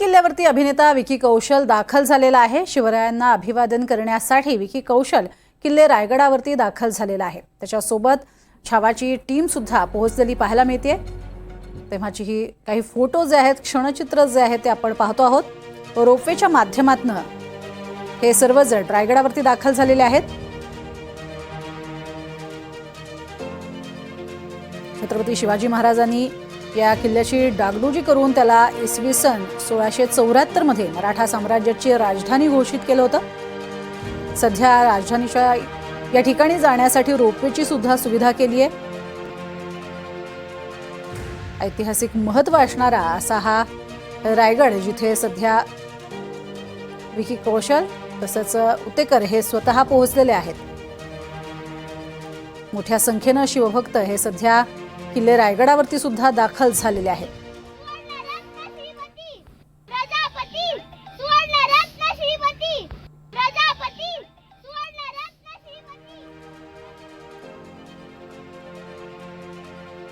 किल्ल्यावरती अभिनेता विकी कौशल दाखल झालेला आहे। शिवरायांना अभिवादन करण्यासाठी विकी कौशल किल्ले रायगडावरती दाखल झालेला आहे। त्याच्यासोबत छावाची टीम सुद्धा पोहोचलेली पाहायला मिळते। तेव्हाची ही काही फोटो जे आहेत, क्षणचित्र जे आहेत ते आपण पाहतो आहोत। रोपवेच्या माध्यमातून हे सर्वजण रायगडावरती दाखल झालेले आहेत। छत्रपती शिवाजी महाराजांनी या किल्ल्याची डागडुजी करून त्याला इसवी सन 1674 मध्ये मराठा साम्राज्याची राजधानी घोषित केलं होतं। सध्या राजधानीच्या या ठिकाणी जाण्यासाठी रोपवेची सुद्धा सुविधा केली आहे। ऐतिहासिक महत्त्व असणारा असा हा रायगड, जिथे सध्या विकी कौशल तसंच उतेकर हे स्वतः पोहोचलेले आहेत। मोठ्या संख्येने शिवभक्त हे सध्या किल्ले रायगडावरती सुद्धा दाखल झालेले आहेत।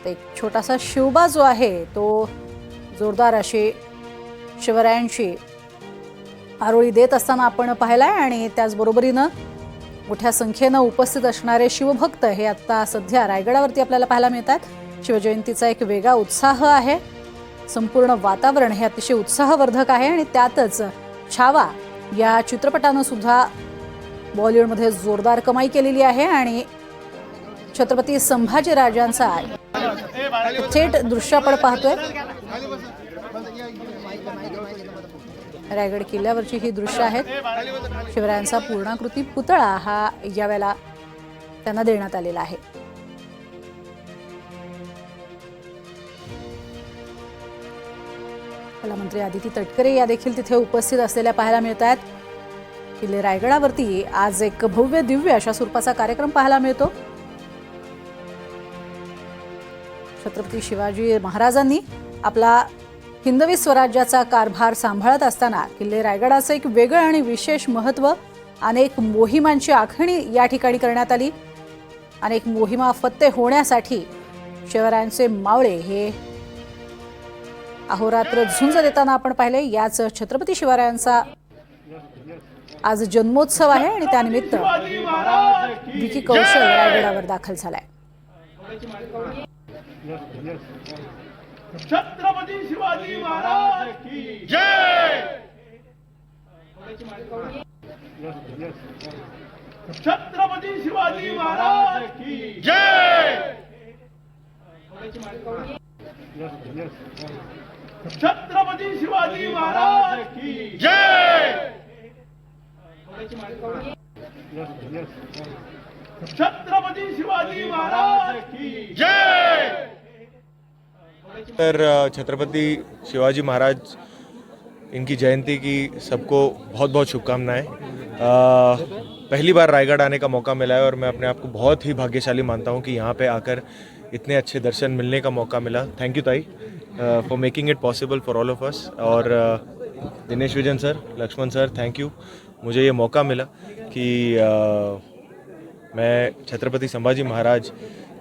एक छोटासा शिवबा जो आहे तो जोरदार अशी शिवरायांची आरोळी देत असताना आपण पाहिलाय आणि त्याचबरोबरीने मोठ्या संख्येने उपस्थित असणारे शिवभक्त हे आता सध्या रायगडावरती आपल्याला पाहायला मिळतात। शिवजयंतीचा एक वेगळा उत्साह आहे। संपूर्ण वातावरण हे अतिशय उत्साहवर्धक आहे आणि त्यातच छावा या चित्रपटाने सुद्धा बॉलिवूडमध्ये जोरदार कमाई केलेली आहे आणि छत्रपती संभाजी राजांचा थेट दृश्य आपण पाहतोय। रायगड किल्ल्यावरची ही दृश्य आहेत। शिवरायांचा पूर्णाकृती पुतळा हा यावेळेला त्यांना देण्यात आलेला आहे। मंत्री आदिती तटकरे या देखील तिथे उपस्थित असलेल्या पाहायला मिळत आहेत। किल्ले रायगडावरती आज एक भव्य दिव्य अशा स्वरूपाचा कार्यक्रम पाहायला मिळतो। छत्रपती शिवाजी महाराजांनी आपला हिंदवी स्वराज्याचा कारभार सांभाळत असताना किल्ले रायगडाचं एक वेगळं आणि विशेष महत्त्व, अनेक मोहिमांची आखणी या ठिकाणी करण्यात आली। अनेक मोहिमा फत्ते होण्यासाठी शिवरायांचे मावळे हे अहोरात्र झुंज देताना आपण पाहिले। याच छत्रपती शिवरायांचा आज जन्मोत्सव आहे आणि त्यानिमित्त विकी कौशल रायगडावर दाखल झालाय। छत्रपती शिवाजी महाराज की जय। छत्रपती शिवाजी महाराज की जय। छत्रपती शिवाजी महाराज की जय। छत्रपती शिवाजी महाराज की जय। तर छत्रपति शिवाजी महाराज इनकी जयंती की सबको बहुत बहुत शुभकामनाएं। पहली बार रायगढ़ आने का मौका मिला है और मैं अपने आप को बहुत ही भाग्यशाली मानता हूं कि यहाँ पे आकर इतने अच्छे दर्शन मिलने का मौका मिला। थैंक यू ताई for making it possible for all of us. और Dinesh Vijan sir, Laxman sir, thank you, मुझे ये मौका मिला कि मैं छत्रपति संभाजी महाराज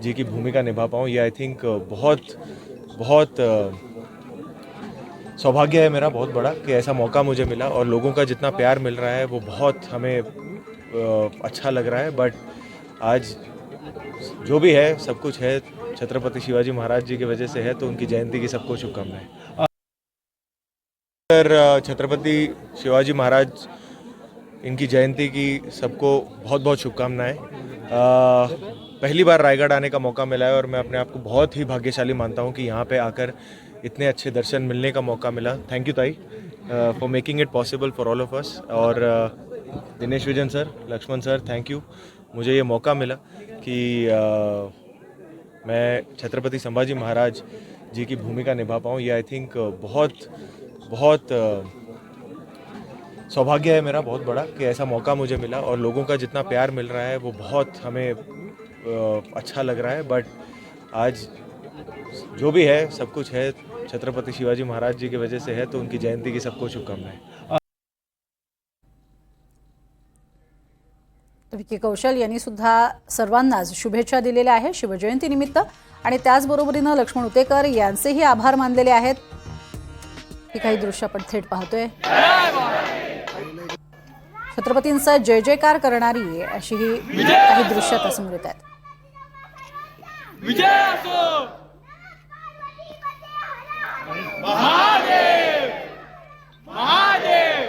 जी की भूमिका निभा पाऊँ। ये आई थिंक बहुत सौभाग्य है मेरा, बहुत बड़ा, कि ऐसा मौका मुझे मिला और लोगों का जितना प्यार मिल रहा है वो बहुत हमें अच्छा लग रहा है। बट आज जो भी है, सब कुछ है छत्रपति शिवाजी महाराज जी की वजह से है, तो उनकी जयंती की सबको शुभकामनाएं। तर छत्रपति शिवाजी महाराज इनकी जयंती की सबको बहुत बहुत शुभकामनाएं। पहली बार रायगढ़ आने का मौका मिला है और मैं अपने आप को बहुत ही भाग्यशाली मानता हूं कि यहाँ पे आकर इतने अच्छे दर्शन मिलने का मौका मिला। थैंक यू ताई for making it possible for all of us. और Dinesh Vijan sir, Laxman sir, thank you, मुझे ये मौका मिला कि मैं छत्रपति संभाजी महाराज जी की भूमिका निभा पाऊँ। ये आई थिंक बहुत सौभाग्य है मेरा, बहुत बड़ा, कि ऐसा मौका मुझे मिला और लोगों का जितना प्यार मिल रहा है वो बहुत हमें अच्छा लग रहा है। बट आज जो भी है, सब कुछ है छत्रपति शिवाजी महाराज जी की वजह से है, तो उनकी जयंती की सबको शुभकामनाएं। विकी कौशल यांनी सुद्धा सर्वांनाच शुभेच्छा दिलेल्या आहे शिवजयंती निमित्त आणि त्याचबरोबरीने लक्ष्मण उतेकर यांचेही आभार मानलेले आहेत। ही काही दृश्य आपण थेट पाहतोय. छत्रपतींचा जय जयकार करणारी अशी ही काही दृश्य आता समोर येत आहेत. विजय असो महादेव महादेव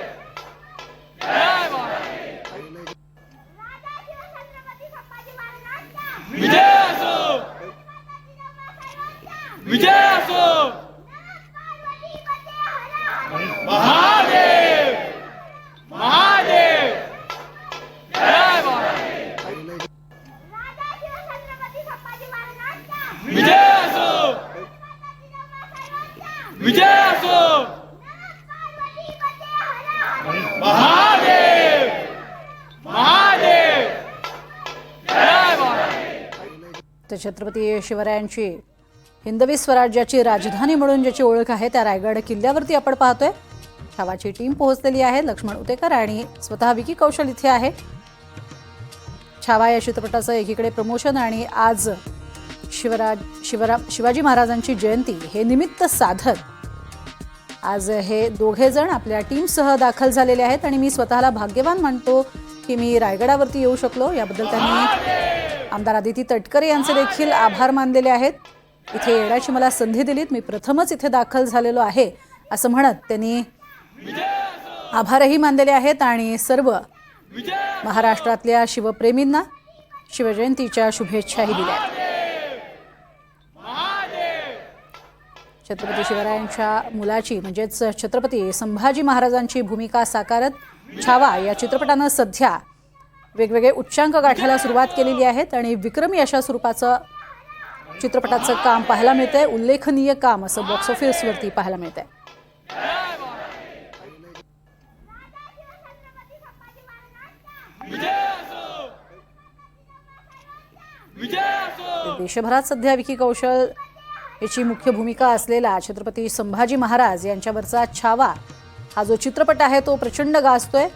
विजय असो विजय असो महादेव महादेव विजय असो विजय असो महादेव महादेव तर छत्रपती शिवरायांची हिंदवी स्वराज्याची राजधानी म्हणून ज्याची ओळख आहे त्या रायगड किल्ल्यावरती आपण पाहतोय. छावाची टीम पोहोचलेली आहे. लक्ष्मण उतेकर आणि स्वतः विकी कौशल इथे आहे. छावा या चित्रपटाचं एकीकडे प्रमोशन आणि आज शिवाजी महाराजांची जयंती हे निमित्त साधत आज हे दोघे जण आपल्या टीमसह दाखल झालेले आहेत आणि मी स्वतःला भाग्यवान मानतो की मी रायगडावरती येऊ शकलो. याबद्दल त्यांनी आमदार आदिती तटकरे यांचे देखील आभार मानलेले आहेत. इथे येण्याची मला संधी दिलीत, मी प्रथमच इथे दाखल झालेलो आहे असं म्हणत त्यांनी आभारही मानलेले आहेत आणि सर्व महाराष्ट्रातल्या शिवप्रेमींना शिवजयंतीच्या शुभेच्छाही दिल्या. छत्रपती शिवरायांच्या मुलाची म्हणजेच छत्रपती संभाजी महाराजांची भूमिका साकारत छावा या चित्रपटानं सध्या वेगवेगळे उच्चांक गाठायला सुरुवात केलेली आहेत आणि विक्रमी अशा स्वरूपाचं चित्रपटाचं काम पाहायला मिळतंय. उल्लेखनीय काम असं बॉक्स ऑफिसवरती पाहायला मिळतंय. देशभरात सध्या विकी कौशल याची मुख्य भूमिका असलेला छत्रपती संभाजी महाराज यांच्यावरचा छावा हा जो चित्रपट आहे तो प्रचंड गाजतोय.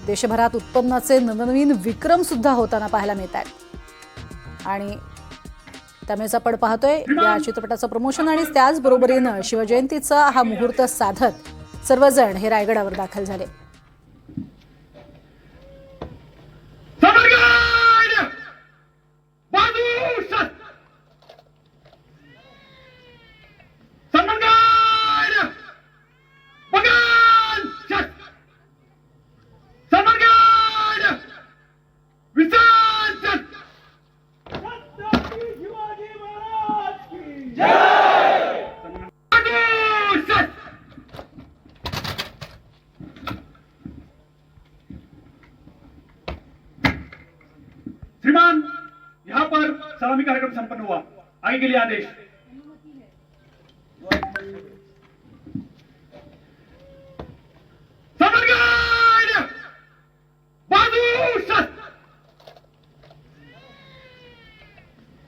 देशभरात उत्पन्नाचे नवनवीन विक्रम सुद्धा होताना पाहायला मिळत आहेत आणि त्यामुळेच आपण पाहतोय या चित्रपटाचं प्रमोशन आणि त्याचबरोबरीनं शिवजयंतीचा हा मुहूर्त साधत सर्वजण हे रायगडावर दाखल झाले. श्रीमान, यहाँ पर सलामी कार्यक्रम संपन्न हुआ. आगे के लिए आदेश. समरगढ़ बहादुर शस्त्र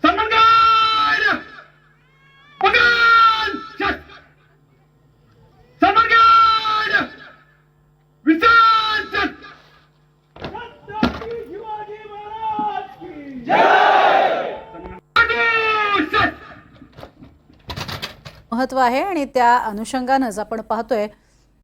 समरगढ़ भगवान शस्त्र समरगढ़ विशाल शस्त्र छत्रपती शिवाजी महाराज की जय. महत्व आहे आणि त्या अनुषंगानंच आपण पाहतोय